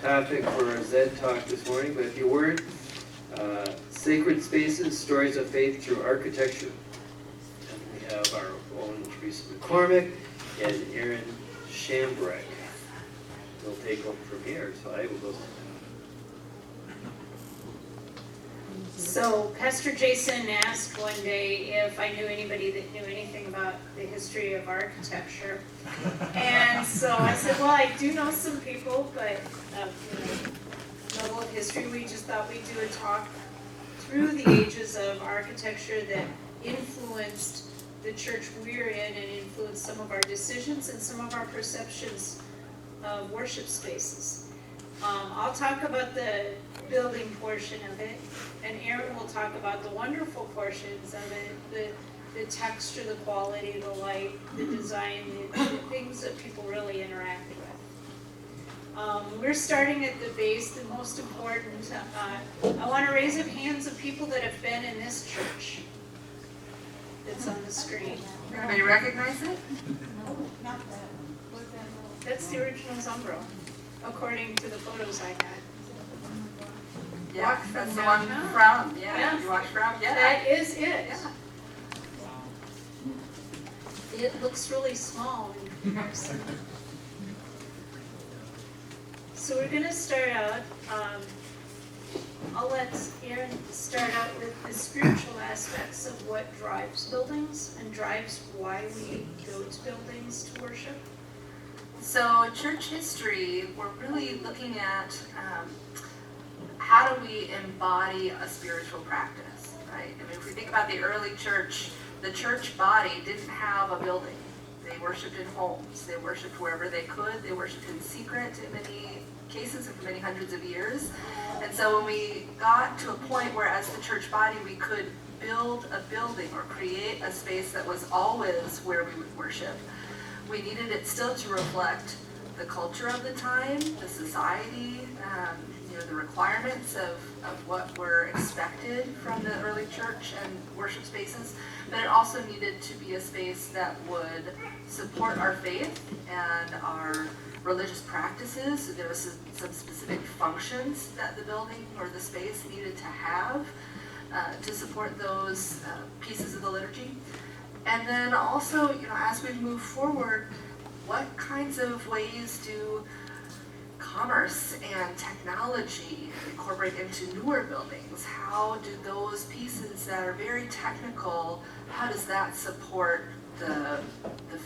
topic for our ZED talk this morning, but if you weren't, Sacred Spaces, Stories of Faith Through Architecture. And we have our own Teresa McCormack and Erin Schambureck. They'll take over from here, so I will go. So Pastor Jason asked one day if I knew anybody that knew anything about the history of architecture. And so I said, well, I do know some people, but level of history, we just thought we'd do a talk through the ages of architecture that influenced the church we're in and influenced some of our decisions and some of our perceptions of worship spaces. I'll talk about the building portion of it, and Erin will talk about the wonderful portions of it, the texture, the quality, the light, the design, the things that people really interact with. We're starting at the base, the most important. I want to raise up hands of people that have been in this church that's on the screen. Everybody recognize it? No, not that. That's the original Zumbro, according to the photos I had. Yeah, that's the one from, Yeah. You watch from, yeah. That is it. Yeah. It looks really small in comparison. So we're going to start out, I'll let Erin start out with the spiritual aspects of what drives buildings and drives why we go to buildings to worship. So church history, we're really looking at how do we embody a spiritual practice, right? I mean, if we think about the early church, the church body didn't have a building. They worshiped in homes. They worshiped wherever they could. They worshiped in secret in many cases and for many hundreds of years. And so when we got to a point where as the church body we could build a building or create a space that was always where we would worship, we needed it still to reflect the culture of the time, the society, the requirements of what were expected from the early church and worship spaces, but it also needed to be a space that would support our faith and our religious practices. So there was some specific functions that the building or the space needed to have to support those pieces of the liturgy. And then also, as we move forward, what kinds of ways do commerce and technology incorporate into newer buildings? How do those pieces that are very technical, how does that support the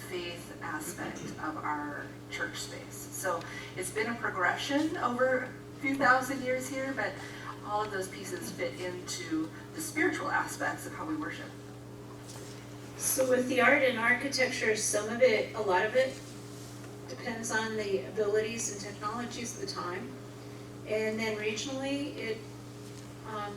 faith aspect of our church space? So it's been a progression over a few thousand years here, but all of those pieces fit into the spiritual aspects of how we worship. So with the art and architecture, a lot of it depends on the abilities and technologies of the time. And then regionally, it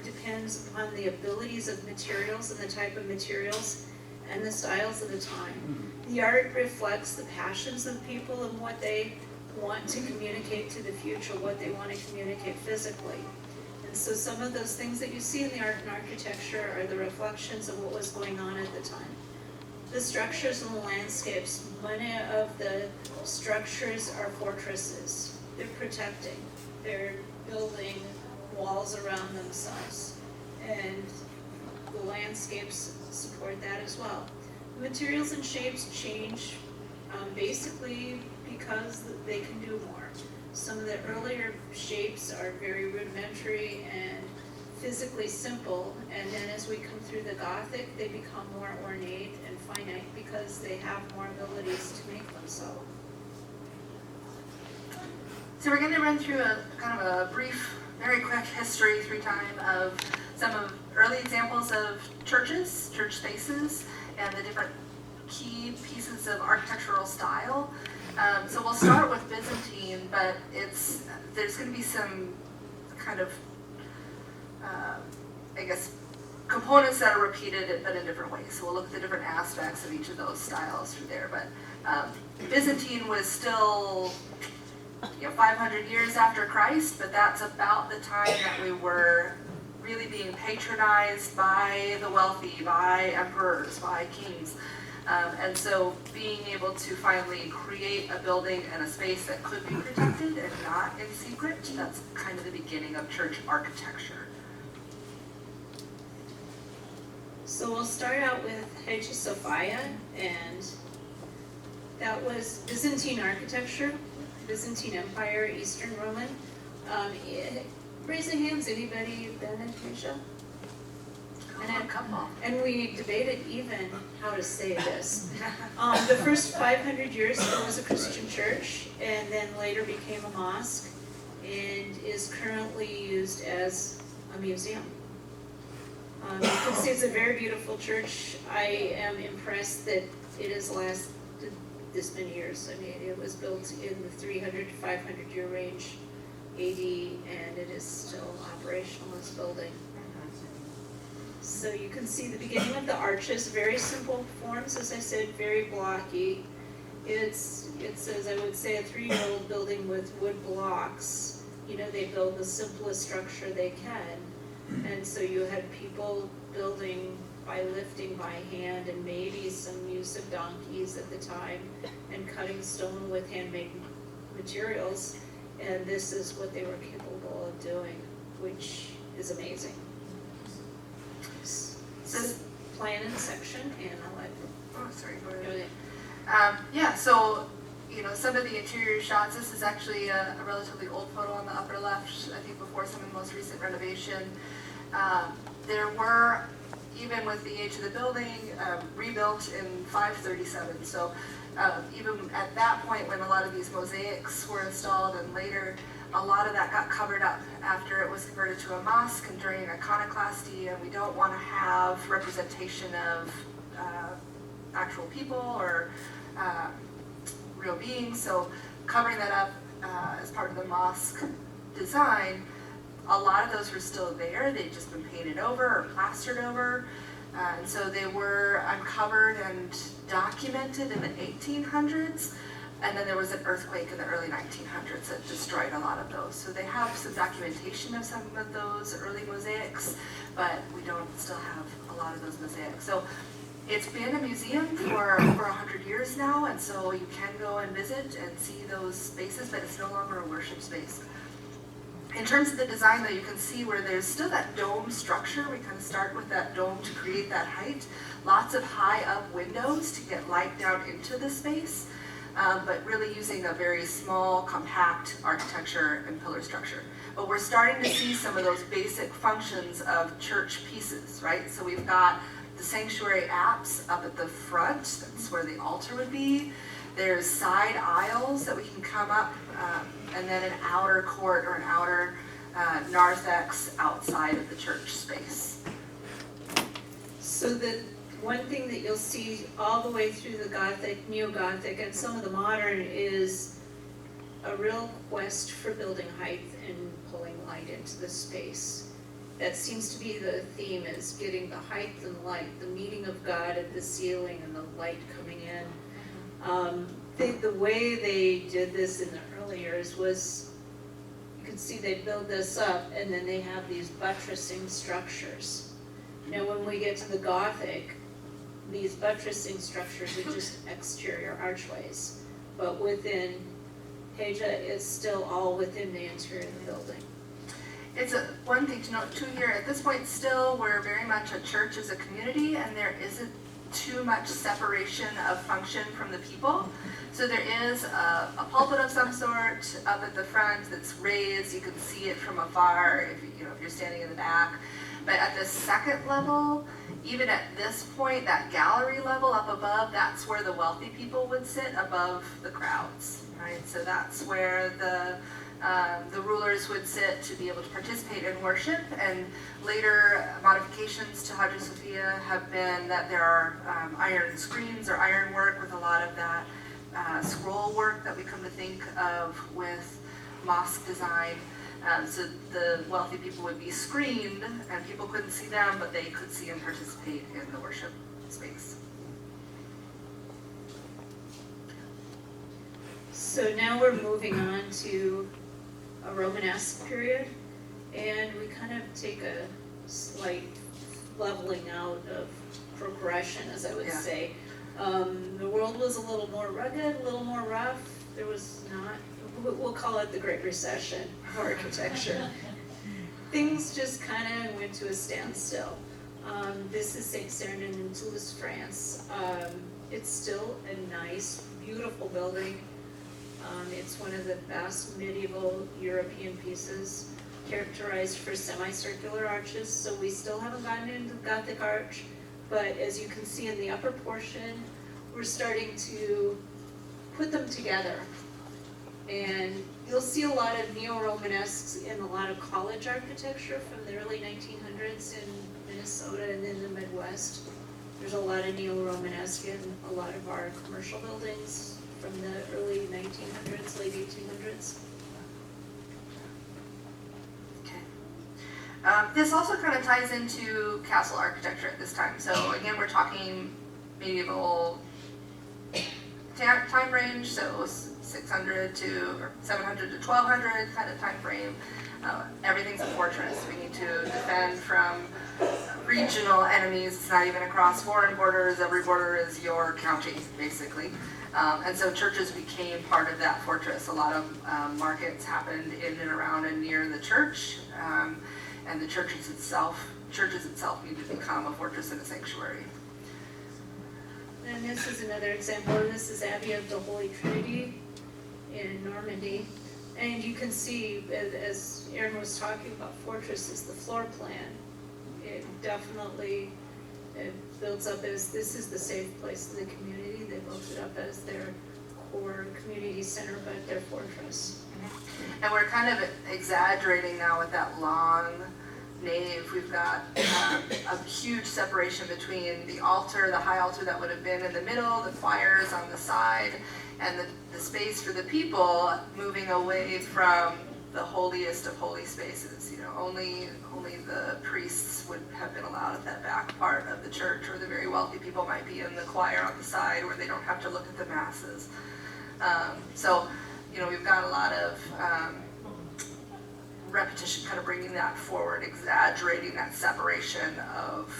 depends upon the abilities of materials and the type of materials and the styles of the time. The art reflects the passions of people and what they want to communicate to the future, what they want to communicate physically. And so some of those things that you see in the art and architecture are the reflections of what was going on at the time. The structures and the landscapes, many of the structures are fortresses. They're protecting. They're building walls around themselves. And the landscapes support that as well. The materials and shapes change basically because they can do more. Some of the earlier shapes are very rudimentary and physically simple, and then as we come through the Gothic, they become more ornate and finite because they have more abilities to make them so. So we're going to run through a kind of a brief, very quick history through time of some of early examples of churches, church spaces, and the different key pieces of architectural style. So we'll start with Byzantine, but there's going to be some kind of components that are repeated but in different ways. So we'll look at the different aspects of each of those styles through there. But Byzantine was still 500 years after Christ, but that's about the time that we were really being patronized by the wealthy, by emperors, by kings. And so being able to finally create a building and a space that could be protected and not in secret, that's kind of the beginning of church architecture. So we'll start out with Hagia Sophia, and that was Byzantine architecture, Byzantine Empire, Eastern Roman. Raise the hands, anybody been in Hagia? And we debated even how to say this. The first 500 years it was a Christian church, and then later became a mosque, and is currently used as a museum. You can see it's a very beautiful church. I am impressed that it has lasted this many years. I mean, it was built in the 300 to 500 year range AD, and it is still operational as a building. So you can see the beginning of the arches, very simple forms, as I said, very blocky. It's as I would say, a 3-year-old building with wood blocks. You know, they build the simplest structure they can. And so you had people building by lifting by hand, and maybe some use of donkeys at the time, and cutting stone with handmade materials. And this is what they were capable of doing, which is amazing. This plan and section, and I'll let Go ahead. Yeah, so, you know, some of the interior shots, this is actually a relatively old photo on the upper left, I think before some of the most recent renovation. There were, even with the age of the building, rebuilt in 537. So even at that point when a lot of these mosaics were installed, and later a lot of that got covered up after it was converted to a mosque and during iconoclasty, and we don't want to have representation of actual people or real beings, so covering that up as part of the mosque design, a lot of those were still there. They'd just been painted over or plastered over, and so they were uncovered and documented in the 1800s. And then there was an earthquake in the early 1900s that destroyed a lot of those. So they have some documentation of some of those early mosaics, but we don't still have a lot of those mosaics. So it's been a museum for over 100 years now, and so you can go and visit and see those spaces, but it's no longer a worship space. In terms of the design, though, you can see where there's still that dome structure. We kind of start with that dome to create that height. Lots of high up windows to get light down into the space. But really using a very small, compact architecture and pillar structure. But we're starting to see some of those basic functions of church pieces, right? So we've got the sanctuary apse up at the front, that's where the altar would be. There's side aisles that we can come up, and then an outer court or an outer narthex outside of the church space. So the one thing that you'll see all the way through the Gothic, Neo-Gothic, and some of the modern is a real quest for building height and pulling light into the space. That seems to be the theme, is getting the height and light, the meeting of God at the ceiling and the light coming in. The way they did this in the early years was, you can see they build this up and then they have these buttressing structures. Now when we get to the Gothic, these buttressing structures are just exterior archways, but within Hagia, it's still all within the interior of the building. It's one thing to note too here, at this point still, we're very much a church as a community, and there isn't too much separation of function from the people. So there is a pulpit of some sort up at the front that's raised. You can see it from afar if you're standing in the back. But at the second level, even at this point, that gallery level up above, that's where the wealthy people would sit above the crowds, right? So that's where the rulers would sit to be able to participate in worship. And later modifications to Hagia Sophia have been that there are iron screens or iron work with a lot of that scroll work that we come to think of with mosque design. So the wealthy people would be screened, and people couldn't see them, but they could see and participate in the worship space. So now we're moving on to a Romanesque period, and we kind of take a slight leveling out of progression, as I would say. The world was a little more rugged, a little more rough. There was not, we'll call it the Great Recession of architecture. Things just kind of went to a standstill. This is St. Cyril in Toulouse, France. It's still a nice, beautiful building. It's one of the best medieval European pieces, characterized for semicircular arches, so we still haven't gotten into Gothic arch, but as you can see in the upper portion, we're starting to put them together. And you'll see a lot of neo-Romanesques in a lot of college architecture from the early 1900s in Minnesota and in the Midwest. There's a lot of neo-Romanesque in a lot of our commercial buildings from the early 1900s, late 1800s. This also kind of ties into castle architecture at this time. So again, we're talking medieval time range, so 600 to or 700 to 1200 kind of time frame. Everything's a fortress. We need to defend from regional enemies. It's not even across foreign borders. Every border is your county, basically. And so churches became part of that fortress. A lot of markets happened in and around and near the church. And the churches itself need to become a fortress and a sanctuary. And this is another example, and this is Abbey of the Holy Trinity in Normandy. And you can see, as Erin was talking about fortresses, the floor plan. It definitely builds up as, this is the safe place of the community. They built it up as their core community center, but their fortress. And we're kind of exaggerating now with that long nave. We've got a huge separation between the altar, the high altar that would have been in the middle, the choirs on the side, and the space for the people moving away from the holiest of holy spaces. You know, only the priests would have been allowed at that back part of the church, or the very wealthy people might be in the choir on the side where they don't have to look at the masses. So, you know, we've got a lot of repetition kind of bringing that forward, exaggerating that separation of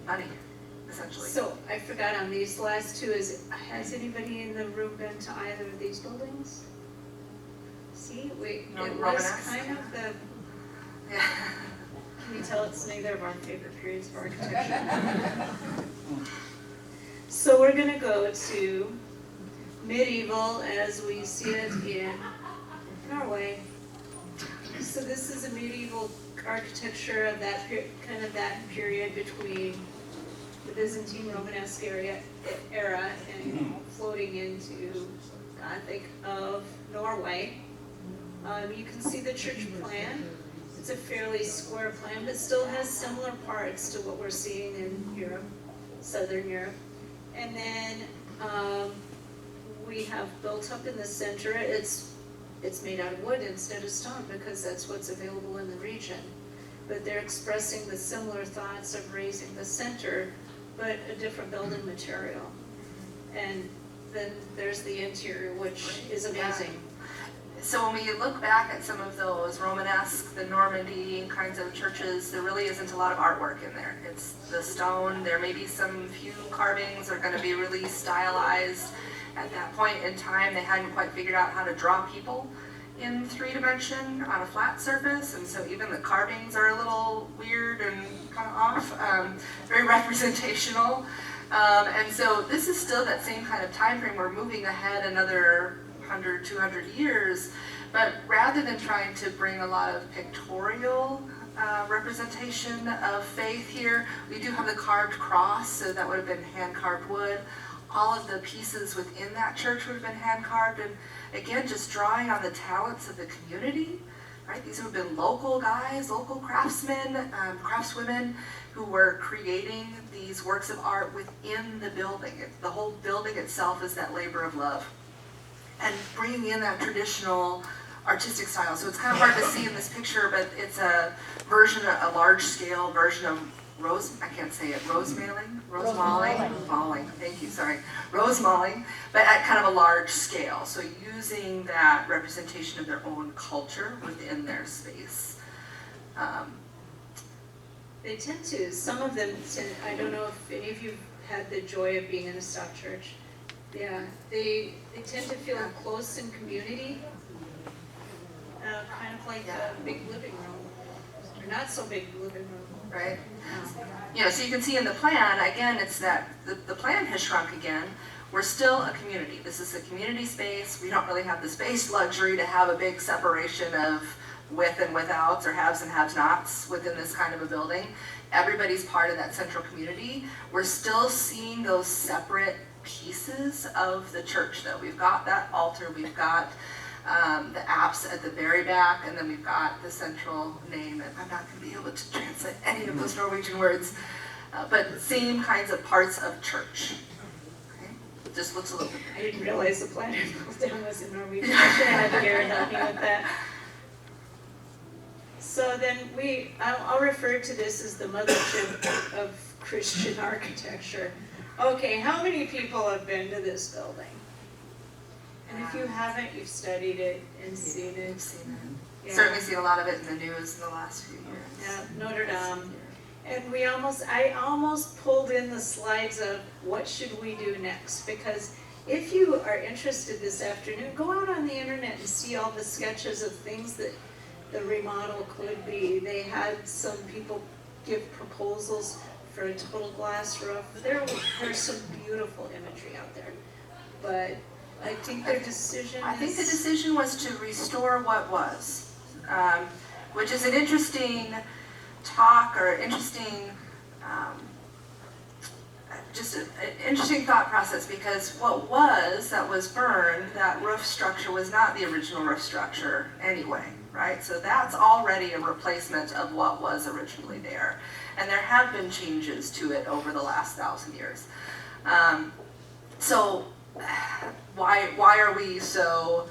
money, essentially. So I forgot on these last two, has anybody in the room been to either of these buildings? See, No, it was Romanesque. kind of the, Yeah. can you tell it's neither of our favorite periods of architecture? So we're gonna go to medieval as we see it in Norway. So this is a medieval architecture of that kind of that period between the Byzantine Romanesque era and floating into Gothic of Norway. You can see the church plan. It's a fairly square plan, but still has similar parts to what we're seeing in Europe, Southern Europe. And then we have built up in the center. It's made out of wood instead of stone because that's what's available in the region. But they're expressing the similar thoughts of raising the center, but a different building material. And then there's the interior, which is amazing. So when we look back at some of those Romanesque, the Normandy kinds of churches, there really isn't a lot of artwork in there. It's the stone. There may be some few carvings that are going to be really stylized. At that point in time, they hadn't quite figured out how to draw people in 3D on a flat surface, and so even the carvings are a little weird and kind of off, very representational. And so this is still that same kind of time frame. We're moving ahead another 100, 200 years, but rather than trying to bring a lot of pictorial representation of faith here, we do have the carved cross, so that would have been hand-carved wood. All of the pieces within that church would have been hand-carved, and again, just drawing on the talents of the community, right? These would have been local guys, local craftsmen, craftswomen, who were creating these works of art within the building. The whole building itself is that labor of love. And bringing in that traditional artistic style. So it's kind of hard to see in this picture, but it's a version, a large-scale version of rosemalling, but at kind of a large scale. So using that representation of their own culture within their space. They tend to, some of them, I don't know if any of you had the joy of being in a stock church. Yeah, they tend to feel close in community, kind of like a big living room, or not so big living room. Right? So you can see in the plan, again, it's that the plan has shrunk again. We're still a community. This is a community space. We don't really have the space luxury to have a big separation of with and without, or haves and have-nots within this kind of a building. Everybody's part of that central community. We're still seeing those separate pieces of the church though. We've got that altar, we've got the apse at the very back, and then we've got the central name, and I'm not going to be able to translate any of those Norwegian words, but same kinds of parts of church. Okay? It just looks a little bit. I didn't realize the plan down was in Norwegian. I should have had Erin help me with that. So then I'll refer to this as the mothership of Christian architecture. Okay, how many people have been to this building? And if you haven't, you've studied it and seen it. We've seen it. Yeah. Certainly seen a lot of it in the news in the last few years. Yeah, Notre Dame. And I almost pulled in the slides of what should we do next, because if you are interested this afternoon, go out on the internet and see all the sketches of things that the remodel could be. They had some people give proposals for a total glass roof. There's some beautiful imagery out there, but I think their decision I think the decision was to restore what was, which is an interesting talk, or interesting, just an interesting thought process, because that was burned, that roof structure was not the original roof structure anyway, right? So that's already a replacement of what was originally there. And there have been changes to it over the last 1,000 years. So why are we so,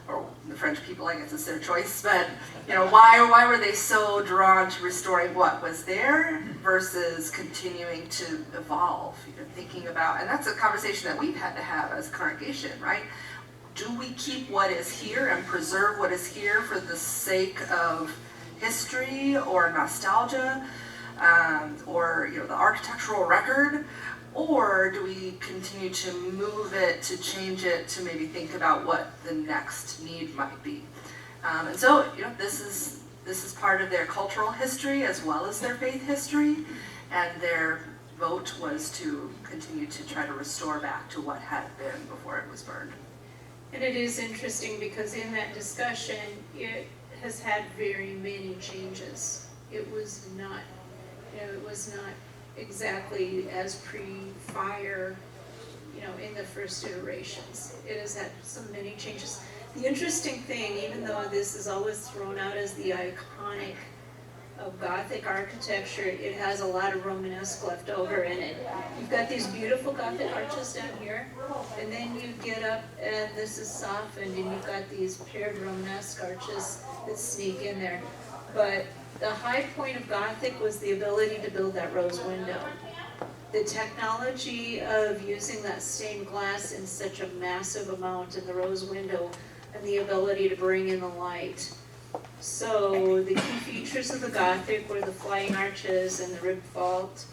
or the French people, I guess it's their choice, but why were they so drawn to restoring what was there versus continuing to evolve? Thinking about, and that's a conversation that we've had to have as a congregation, right? Do we keep what is here and preserve what is here for the sake of history or nostalgia, or the architectural record? Or do we continue to move it, to change it, to maybe think about what the next need might be? And so, this is part of their cultural history as well as their faith history, and their vote was to continue to try to restore back to what had been before it was burned. And it is interesting because in that discussion, it has had very many changes. It was not exactly as pre-fire, in the first iterations. It has had so many changes. The interesting thing, even though this is always thrown out as the iconic of Gothic architecture, it has a lot of Romanesque left over in it. You've got these beautiful Gothic arches down here, and then you get up and this is softened, and you've got these paired Romanesque arches that sneak in there. But the high point of Gothic was the ability to build that rose window. The technology of using that stained glass in such a massive amount in the rose window, and the ability to bring in the light. So the key features of the Gothic were the flying arches and the ribbed vault.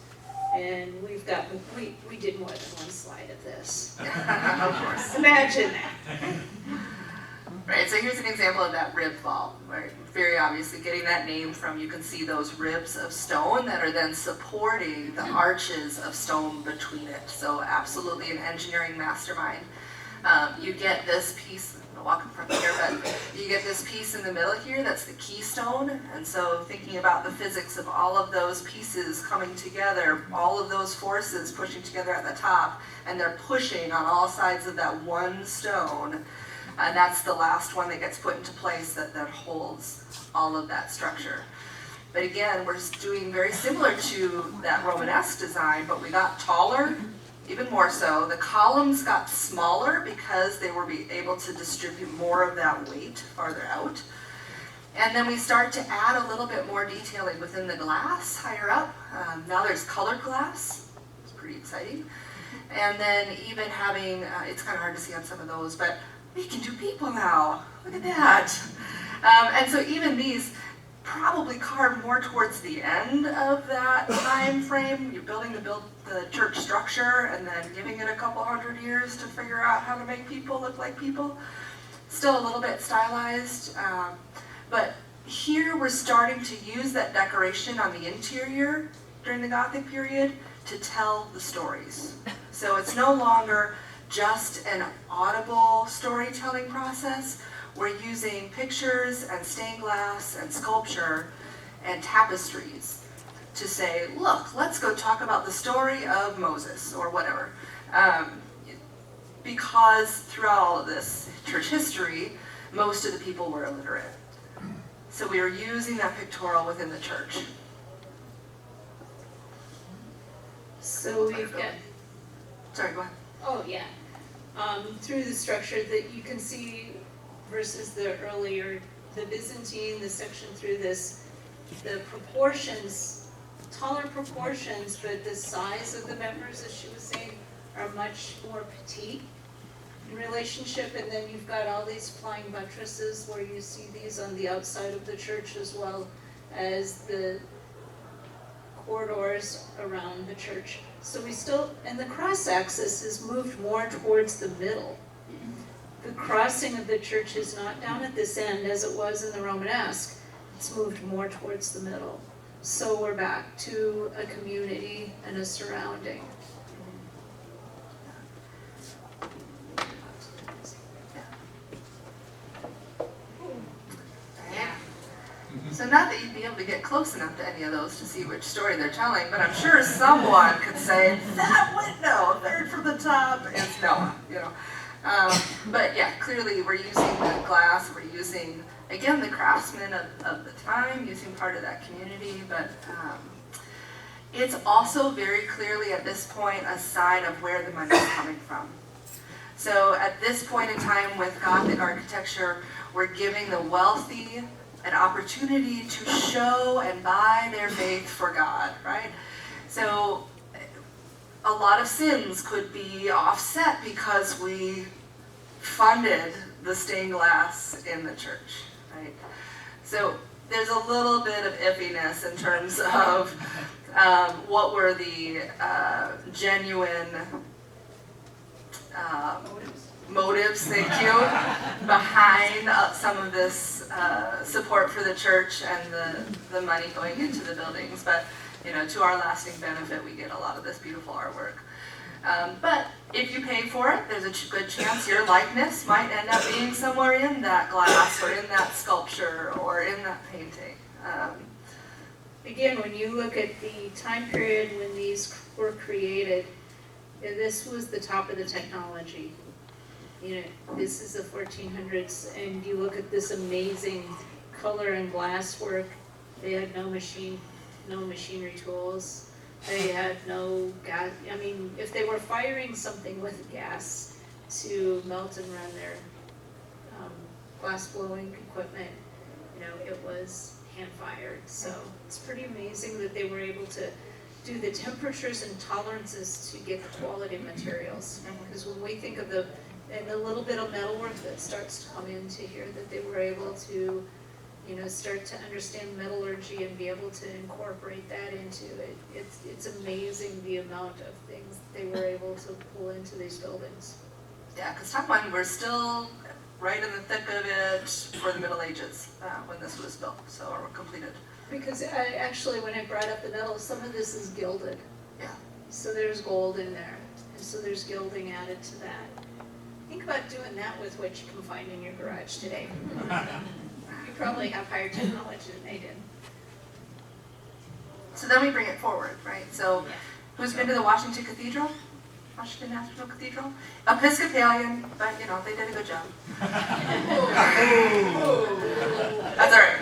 And we did more than one slide of this. Of course. Imagine that. Right, so here's an example of that rib vault, right? Very obviously getting that name from, you can see those ribs of stone that are then supporting the arches of stone between it. So absolutely an engineering mastermind. You get this piece, I'm gonna walk in front here, but you get this piece in the middle here, that's the keystone. And so thinking about the physics of all of those pieces coming together, all of those forces pushing together at the top, and they're pushing on all sides of that one stone. And that's the last one that gets put into place that holds all of that structure. But again, we're doing very similar to that Romanesque design, but we got taller, even more so. The columns got smaller because they were able to distribute more of that weight farther out. And then we start to add a little bit more detailing within the glass higher up. Now there's colored glass. It's pretty exciting. And then even having, it's kind of hard to see on some of those, but we can do people now. Look at that. And so even these probably carved more towards the end of that time frame. You're building the church structure and then giving it a couple hundred years to figure out how to make people look like people. Still a little bit stylized, but here we're starting to use that decoration on the interior during the Gothic period to tell the stories. So it's no longer just an audible storytelling process. We're using pictures and stained glass and sculpture and tapestries to say, look, let's go talk about the story of Moses or whatever. Because throughout all of this church history, most of the people were illiterate. So we are using that pictorial within the church. So we've got, Sorry, go ahead. oh yeah, through the structure that you can see versus the earlier, the Byzantine, the section through this, the proportions, taller proportions, but the size of the members, as she was saying, are much more petite in relationship. And then you've got all these flying buttresses where you see these on the outside of the church as well as the corridors around the church. So we still, and the cross axis is moved more towards the middle. The crossing of the church is not down at this end as it was in the Romanesque. It's moved more towards the middle. So we're back to a community and a surrounding. So not that you'd be able to get close enough to any of those to see which story they're telling, but I'm sure someone could say, that window, third from the top, is Noah, you know. But yeah, clearly we're using the glass, we're using, again, the craftsmen of the time, using part of that community, but it's also very clearly at this point a sign of where the money is coming from. So at this point in time with Gothic architecture, we're giving the wealthy an opportunity to show and buy their faith for God, right? So a lot of sins could be offset because we funded the stained glass in the church, right? So there's a little bit of iffiness in terms of what were the genuine motives, thank you, behind some of this support for the church and the money going into the buildings. But you know, to our lasting benefit, we get a lot of this beautiful artwork. But if you pay for it, there's a good chance your likeness might end up being somewhere in that glass or in that sculpture or in that painting. Again, when you look at the time period when these were created, this was the top of the technology. You know, this is the 1400s, and you look at this amazing color and glass work. They had no machinery tools. They had no gas. I mean, if they were firing something with gas to melt and run their glass blowing equipment, you know, it was hand fired. So it's pretty amazing that they were able to do the temperatures and tolerances to get the quality materials. Because when we think of the little bit of metalwork that starts to come into here, that they were able to, you know, start to understand metallurgy and be able to incorporate that into it. It's amazing the amount of things they were able to pull into these buildings. Yeah, because top line, we're still right in the thick of it for the Middle Ages when this was built, so or completed. Because actually, when I brought up the metal, some of this is gilded. Yeah. So there's gold in there, and so there's gilding added to that. Think about doing that with what you can find in your garage today. You probably have higher technology than they did. So then we bring it forward, right? So who's been to the Washington Cathedral? Washington National Cathedral? Episcopalian, but you know, they did a good job. That's all right.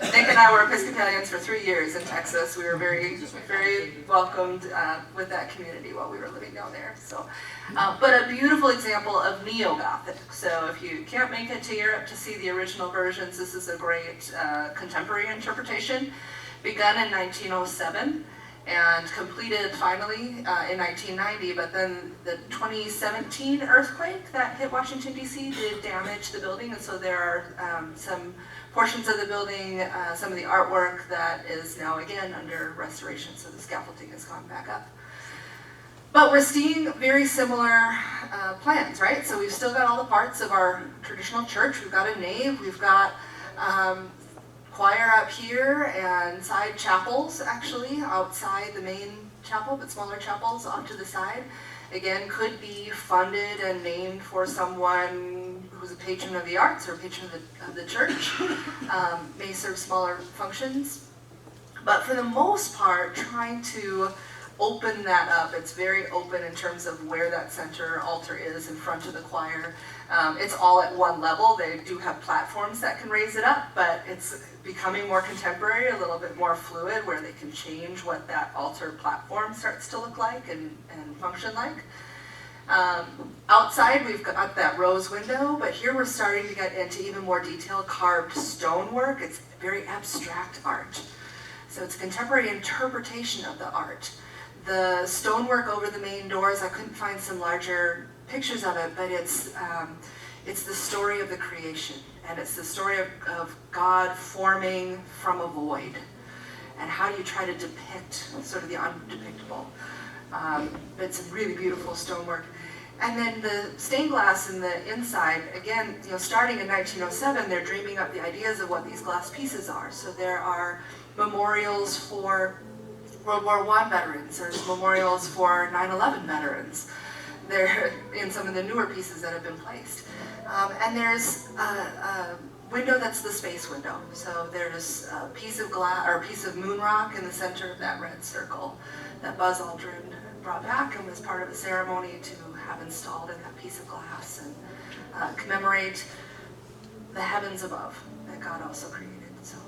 Nick and I were Episcopalians for 3 years in Texas. We were very, very welcomed with that community while we were living down there. So, but a beautiful example of Neo-Gothic. So if you can't make it to Europe to see the original versions, this is a great contemporary interpretation. Begun in 1907, and completed finally in 1990, but then the 2017 earthquake that hit Washington, D.C. did damage the building, and so there are some portions of the building, some of the artwork that is now again under restoration, so the scaffolding has gone back up. But we're seeing very similar plans, right? So we've still got all the parts of our traditional church. We've got a nave, we've got choir up here, and side chapels actually outside the main chapel, but smaller chapels off to the side. Again, could be funded and named for someone who's a patron of the arts or a patron of the church. May serve smaller functions. But for the most part, trying to open that up. It's very open in terms of where that center altar is in front of the choir. It's all at one level. They do have platforms that can raise it up, but it's becoming more contemporary, a little bit more fluid, where they can change what that altar platform starts to look like and function like. Outside, we've got that rose window, but here we're starting to get into even more detailed carved stonework. It's very abstract art. So it's a contemporary interpretation of the art. The stonework over the main doors, I couldn't find some larger pictures of it, but it's the story of the creation, and it's the story of God forming from a void, and how do you try to depict sort of the undepictable. It's really beautiful stonework. And then the stained glass in the inside, again, starting in 1907, they're dreaming up the ideas of what these glass pieces are. So there are memorials for World War I veterans, there's memorials for 9/11 veterans. They're in some of the newer pieces that have been placed. And there's a window that's the space window. So there's a piece of glass, or a piece of moon rock in the center of that red circle that Buzz Aldrin brought back and was part of a ceremony to have installed in that piece of glass and commemorate the heavens above that God also created. So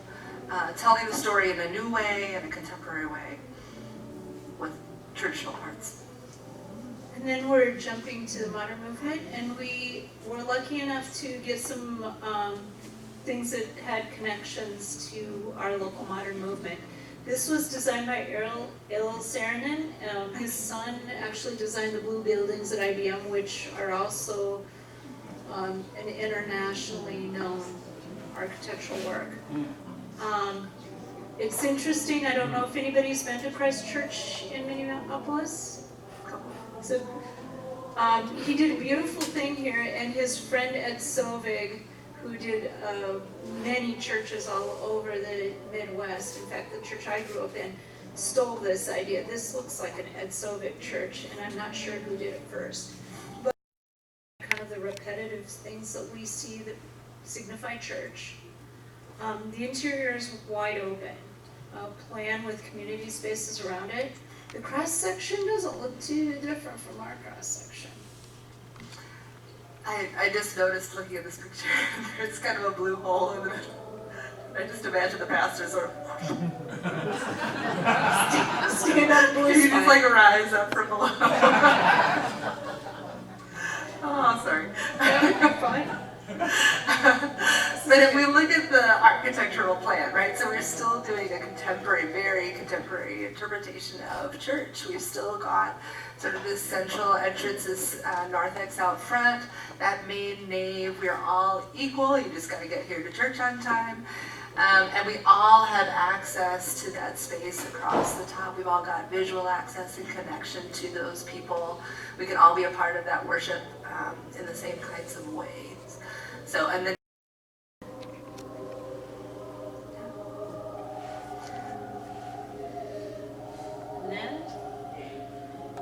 telling the story in a new way and a contemporary way with traditional parts. And then we're jumping to the modern movement, and we were lucky enough to get some things that had connections to our local modern movement. This was designed by Errol Saarinen. His son actually designed the blue buildings at IBM, which are also an internationally known architectural work. It's interesting, I don't know if anybody's been to Christ Church in Minneapolis. So he did a beautiful thing here, and his friend Ed Sovig, who did many churches all over the Midwest, in fact the church I grew up in, stole this idea. This looks like an Ed Sovig church, and I'm not sure who did it first. But kind of the repetitive things that we see that signify church. The interior is wide open, plan with community spaces around it. The cross section doesn't look too different from our cross section. I just noticed looking at this picture, there's kind of a blue hole in the middle. I just imagine the pastor sort of stand up, blue you just like rise up from below. Oh, sorry. Fine. But if we look at the architectural plan, right, so we're still doing a contemporary, very contemporary interpretation of church. We've still got sort of this central entrance, this narthex out front, that main nave. We're all equal. You just got to get here to church on time. And we all have access to that space across the top. We've all got visual access and connection to those people. We can all be a part of that worship in the same kinds of ways. So, and then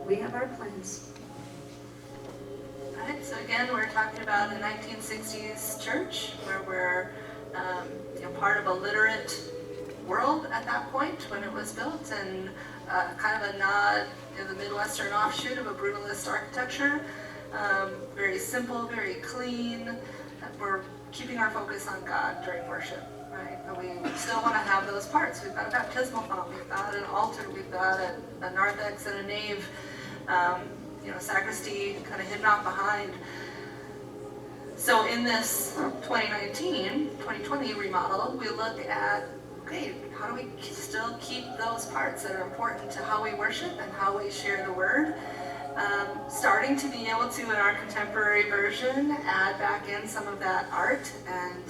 we have our plans. Alright, so again, we're talking about a 1960s church where we're part of a literate world at that point when it was built, and kind of a nod in the Midwestern offshoot of a brutalist architecture. Very simple, very clean. We're keeping our focus on God during worship, right? But we still want to have those parts. We've got a baptismal font, we've got an altar, we've got a narthex and a nave, sacristy kind of hidden off behind. So in this 2020 remodel, we look at okay, how do we still keep those parts that are important to how we worship and how we share the word? Starting to be able to, in our contemporary version, add back in some of that art and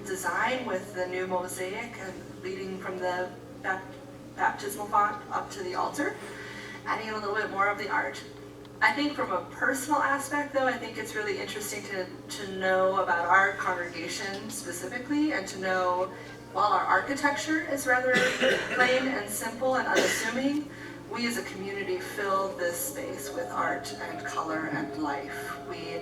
design with the new mosaic and leading from the baptismal font up to the altar, adding in a little bit more of the art. I think from a personal aspect, though, I think it's really interesting to know about our congregation specifically, and to know, while our architecture is rather plain and simple and unassuming, we as a community fill this space with art and color and life. We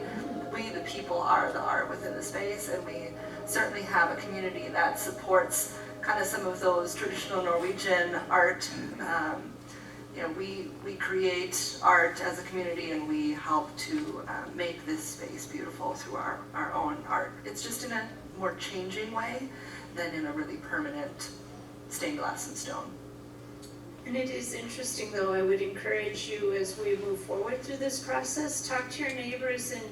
the people are the art within the space, and we certainly have a community that supports kind of some of those traditional Norwegian art. We create art as a community, and we help to make this space beautiful through our own art. It's just in a more changing way than in a really permanent stained glass and stone. And it is interesting, though, I would encourage you as we move forward through this process, talk to your neighbors and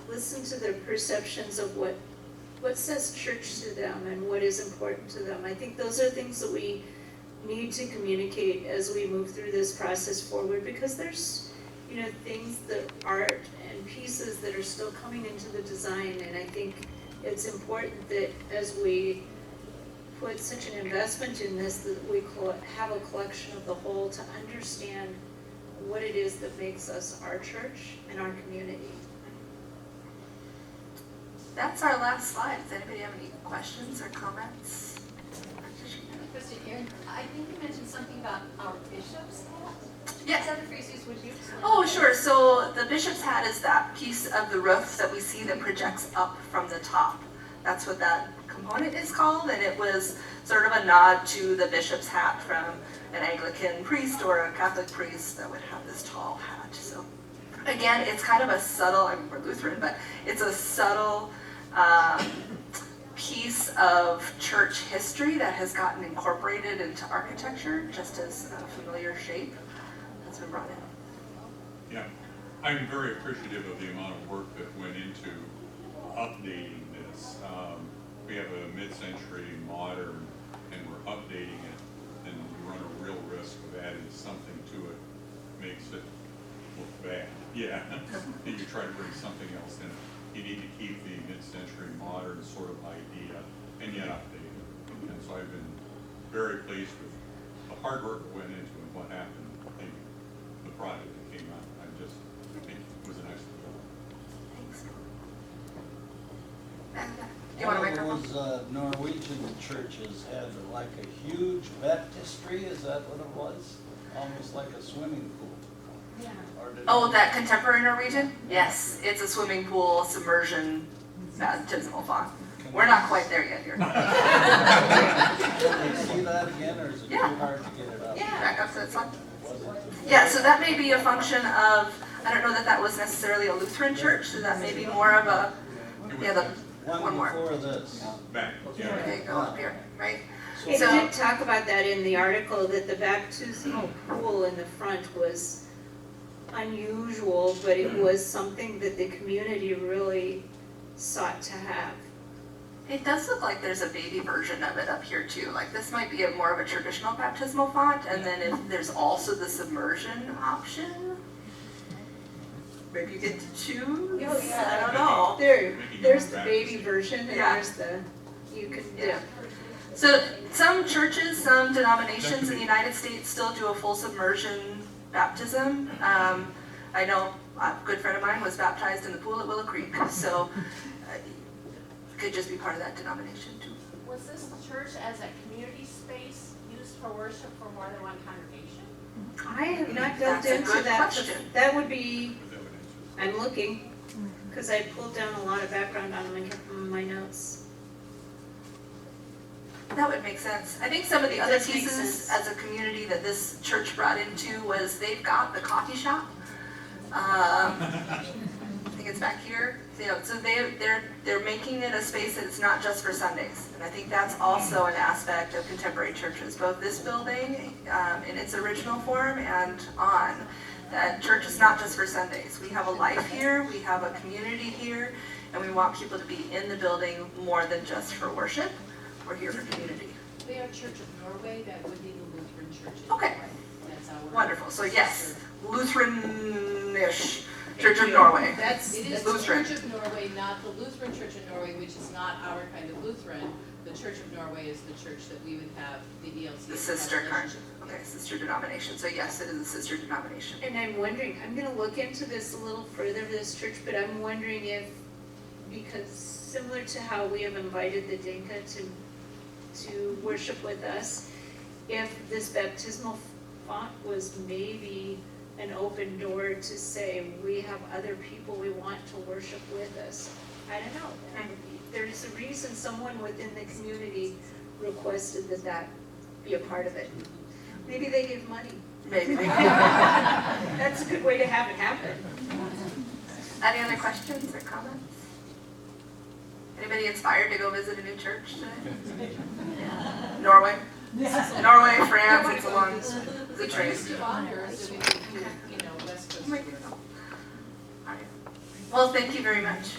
listen to their perceptions of what says church to them and what is important to them. I think those are things that we need to communicate as we move through this process forward, because there's, things that art and pieces that are still coming into the design, and I think it's important that as we put such an investment in this, that we have a collection of the whole to understand what it is that makes us our church and our community. That's our last slide. Does anybody have any questions or comments? Question, Erin, I think you mentioned something about our bishop's hat. Yes. Is that a phrase would you explain? Oh, sure. So the bishop's hat is that piece of the roof that we see that projects up from the top. That's what that component is called, and it was sort of a nod to the bishop's hat from an Anglican priest or a Catholic priest that would have this tall hat. So again, it's kind of a subtle, we're Lutheran, but it's a subtle piece of church history that has gotten incorporated into architecture, just as a familiar shape has been brought in. Yeah, I'm very appreciative of the amount of work that went into updating this. We have a mid-century modern, and we're updating it, and we run a real risk of adding something to it, makes it look bad. Yeah, and you try to bring something else in. You need to keep the mid-century modern sort of idea, and yet update it. And so I've been very pleased with the hard work that went into it, what happened. I think the product that came out, I think it was an excellent job. Thanks. And, do you want a microphone? One of those Norwegian churches had like a huge baptistry, is that what it was? Almost like a swimming pool. Yeah. Oh, that contemporary Norwegian? Yes, it's a swimming pool submersion baptismal font. We're not quite there yet here. Can we see that again, or is it too Yeah. hard to get it up? Back up to that slide. Was it? Yeah, so that may be a function of, I don't know that was necessarily a Lutheran church, so that may be more of a, one more. Before this. Back, yeah. Okay, go up here, right? It So- did talk about that in the article, that the baptismal pool in the front was unusual, but it was something that the community really sought to have. It does look like there's a baby version of it up here too. Like this might be more of a traditional baptismal font, and then if there's also the submersion option, maybe you get to choose. Oh, yeah. I don't know. There's the baby version, and Yeah. there's you can Yeah. dip. So some churches, some denominations in the United States still do a full submersion baptism. I know a good friend of mine was baptized in the pool at Willow Creek, so could just be part of that denomination too. Was this church as a community space used for worship for more than one congregation? I have not That's delved a into good that. question. That would be, Was that what it I'm looking, because I pulled down a lot of background on them and kept them in my notes. That would make sense. I think some of the other Does make pieces sense. as a community that this church brought into was they've got the coffee shop. I think it's back here. So they're making it a space that's not just for Sundays, and I think that's also an aspect of contemporary churches. Both this building in its original form and on, that church is not just for Sundays. We have a life here, we have a community here, and we want people to be in the building more than just for worship. We're here for community. We are Church of Norway, that would be the Lutheran Church in Okay. Norway. That's our. Wonderful, so yes, sister. Lutheran-ish Church of Norway. It is the Lutheran. Church of Norway, not the Lutheran Church of Norway, which is not our kind of Lutheran. The Church of Norway is the church that we would have, the ELC. The sister kind, okay, sister denomination, so yes, it is a sister denomination. And I'm wondering, I'm gonna look into this a little further, this church, but I'm wondering if, because similar to how we have invited the Dinka to worship with us, if this baptismal font was maybe an open door to say, we have other people we want to worship with us. I don't know. There's a reason someone within the community requested that be a part of it. Maybe they give money. Maybe. That's a good way to have it happen. Any other questions or comments? Anybody inspired to go visit a new church today? Norway? Norway, France, it's a long, it's a train. It's a honor, so we can do, West Coast. All right. Well, thank you very much.